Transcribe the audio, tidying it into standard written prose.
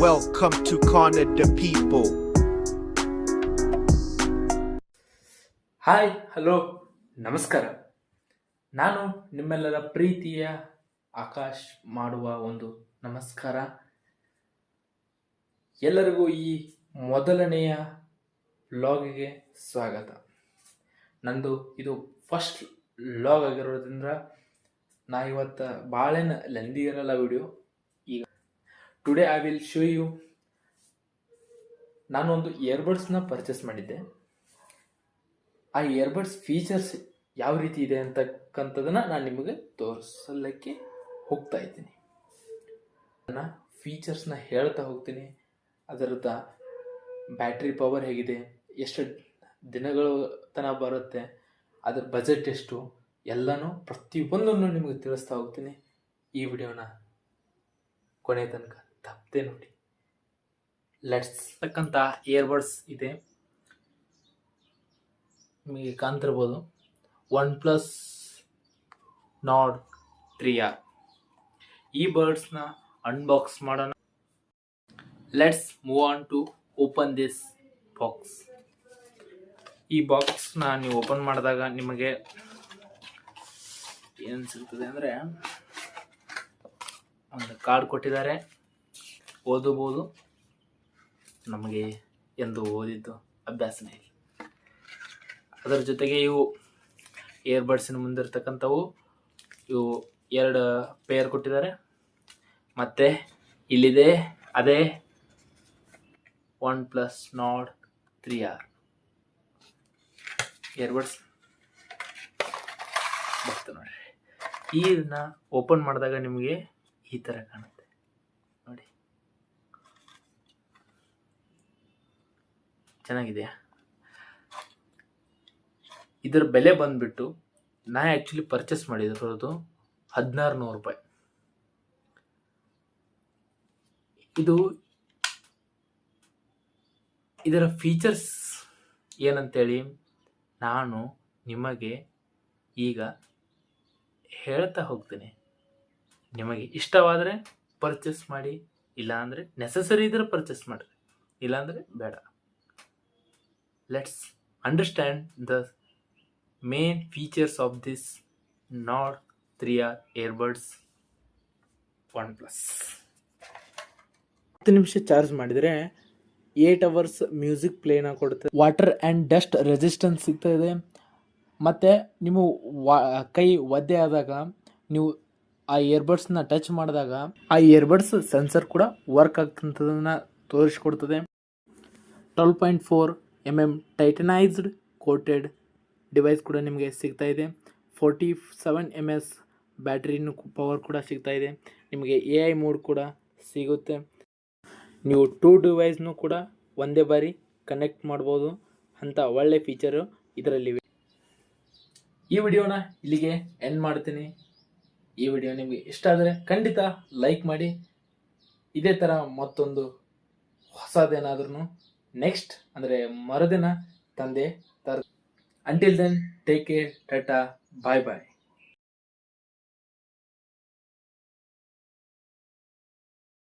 Welcome to Corner the People. Hi hello ನಮಸ್ಕಾರ. ನಾನು ನಿಮ್ಮೆಲ್ಲರ ಪ್ರೀತಿಯ ಆಕಾಶ್ ಮಾಡುವ ಒಂದು ನಮಸ್ಕಾರ. ಎಲ್ಲರಿಗೂ ಈ ಮೊದಲನೆಯ ವ್ಲಾಗಿಗೆ ಸ್ವಾಗತ. ನಂದು ಇದು ಫಸ್ಟ್ ವ್ಲಾಗ್ ಆಗಿರೋದ್ರಿಂದ ನಾ ಇವತ್ತು ಭಾಳೇನು ಲೆಂದಿ ಇರಲ್ಲ ವಿಡಿಯೋ. ಈಗ today I will show you. ನಾನೊಂದು ಇಯರ್ಬಡ್ಸ್ನ ಪರ್ಚೇಸ್ ಮಾಡಿದ್ದೆ. ಆ ಇಯರ್ಬಡ್ಸ್ ಫೀಚರ್ಸ್ ಯಾವ ರೀತಿ ಇದೆ ಅಂತಕ್ಕಂಥದನ್ನ ನಾನು ನಿಮಗೆ ತೋರಿಸಲಿಕ್ಕೆ ಹೋಗ್ತಾ ಇದ್ದೀನಿ. ನನ್ನ ಫೀಚರ್ಸ್ನ ಹೇಳ್ತಾ ಹೋಗ್ತೀನಿ. ಅದರದ್ದು ಬ್ಯಾಟ್ರಿ ಪವರ್ ಹೇಗಿದೆ, ಎಷ್ಟು ದಿನಗಳು ತನಕ ಬರುತ್ತೆ, ಅದ್ರ ಬಜೆಟ್ ಎಷ್ಟು, ಎಲ್ಲನೂ ಪ್ರತಿಯೊಂದನ್ನು ನಿಮಗೆ ತಿಳಿಸ್ತಾ ಹೋಗ್ತೀನಿ. ಈ ವಿಡಿಯೋನ ಕೊನೆ ತನಕ ತಪ್ಪದೆ ನೋಡಿ. ಲೆಟ್ಸ್ ತಕ್ಕಂಥ ಇಯರ್ಬಡ್ಸ್ ಇದೆ, ನಿಮಗೆ ಕಾಣ್ತಿರ್ಬೋದು. OnePlus Nord 3R. ಈ ಬರ್ಡ್ಸ್ನ ಅನ್ಬಾಕ್ಸ್ ಮಾಡೋಣ. Let's move on to open this box. ಈ ಬಾಕ್ಸ್ನ ನೀವು ಓಪನ್ ಮಾಡಿದಾಗ ನಿಮಗೆ ಏನು ಸಿಗ್ತದೆ ಅಂದರೆ, ಒಂದು ಕಾರ್ಡ್ ಕೊಟ್ಟಿದ್ದಾರೆ, ಓದಬಹುದು. ನಮಗೆ ಎಂದು ಓದಿದ್ದು ಅಭ್ಯಾಸನೇ ಇಲ್ಲ. ಅದರ ಜೊತೆಗೆ ಇವು ಇಯರ್ಬಡ್ಸಿನ ಮುಂದಿರ್ತಕ್ಕಂಥವು ಇವು 2 ಪೇರ್ ಕೊಟ್ಟಿದ್ದಾರೆ. ಮತ್ತು ಇಲ್ಲಿದೆ ಅದೇ OnePlus Nord 3R ಇಯರ್ಬಡ್ಸ್ ಬರ್ತದೆ ನೋಡಿರಿ. ಇದನ್ನ ಓಪನ್ ಮಾಡಿದಾಗ ನಿಮಗೆ ಈ ಥರ ಕಾಣುತ್ತೆ ನೋಡಿ. ಚೆನ್ನಾಗಿದೆಯಾ? ಇದರ ಬೆಲೆ ಬಂದುಬಿಟ್ಟು ನಾ ಆ್ಯಕ್ಚುಲಿ ಪರ್ಚೇಸ್ ಮಾಡಿರೋದು 1600 ರೂಪಾಯಿ. ಇದರ ಫೀಚರ್ಸ್ ಏನಂತೇಳಿ ನಾನು ನಿಮಗೆ ಈಗ ಹೇಳ್ತಾ ಹೋಗ್ತೀನಿ. ನಿಮಗೆ ಇಷ್ಟವಾದರೆ ಪರ್ಚೇಸ್ ಮಾಡಿ, ಇಲ್ಲಾಂದರೆ ನೆಸಸರಿ ಇದ್ರೆ ಪರ್ಚೇಸ್ ಮಾಡಿರಿ, ಇಲ್ಲಾಂದರೆ ಬೇಡ. Let's understand the main features of this Nord 3R earbuds OnePlus. 10 ನಿಮಿಷ ಚಾರ್ಜ್ ಮಾಡಿದರೆ 8 hours ಮ್ಯೂಸಿಕ್ ಪ್ಲೇನ ಕೊಡುತ್ತೆ. ವಾಟರ್ ಆ್ಯಂಡ್ ಡಸ್ಟ್ ರೆಸಿಸ್ಟೆನ್ಸ್ ಸಿಗ್ತಾ ಇದೆ. ಮತ್ತು ನೀವು ಕೈ ಒದ್ದೆ ಆದಾಗ ನೀವು ಆ ಇಯರ್ಬಡ್ಸ್ನ ಟಚ್ ಮಾಡಿದಾಗ ಆ ಇಯರ್ಬಡ್ಸ್ ಸೆನ್ಸರ್ ಕೂಡ ವರ್ಕ್ ಆಗ್ತಂಥದನ್ನು ತೋರಿಸ್ಕೊಡ್ತದೆ. 12.4 mm ಟೈಟನೈಸ್ಡ್ ಕೋಟೆಡ್ ಡಿವೈಸ್ ಕೂಡ ನಿಮಗೆ ಸಿಗ್ತಾ ಇದೆ. 47 mAh ಬ್ಯಾಟ್ರಿನೂ ಪವರ್ ಕೂಡ ಸಿಗ್ತಾ ಇದೆ. ನಿಮಗೆ AI ಮೋಡ್ ಕೂಡ ಸಿಗುತ್ತೆ. ನೀವು 2 ಡಿವೈಸ್ನೂ ಕೂಡ ಒಂದೇ ಬಾರಿ ಕನೆಕ್ಟ್ ಮಾಡ್ಬೋದು ಅಂತ ಒಳ್ಳೆ ಫೀಚರು ಇದರಲ್ಲಿವೆ. ಈ ವಿಡಿಯೋನ ಇಲ್ಲಿಗೆ ಎಂಡ್ ಮಾಡ್ತೀನಿ. ಈ ವಿಡಿಯೋ ನಿಮಗೆ ಇಷ್ಟ ಆದರೆ ಖಂಡಿತ ಲೈಕ್ ಮಾಡಿ. ಇದೇ ಥರ ಮತ್ತೊಂದು ಹೊಸದೇನಾದ್ರೂ ನೆಕ್ಸ್ಟ್ ಅಂದರೆ ಮರುದಿನ ತಂದೆ ತರ. Until then take care, tata, bye ಬಾಯ್.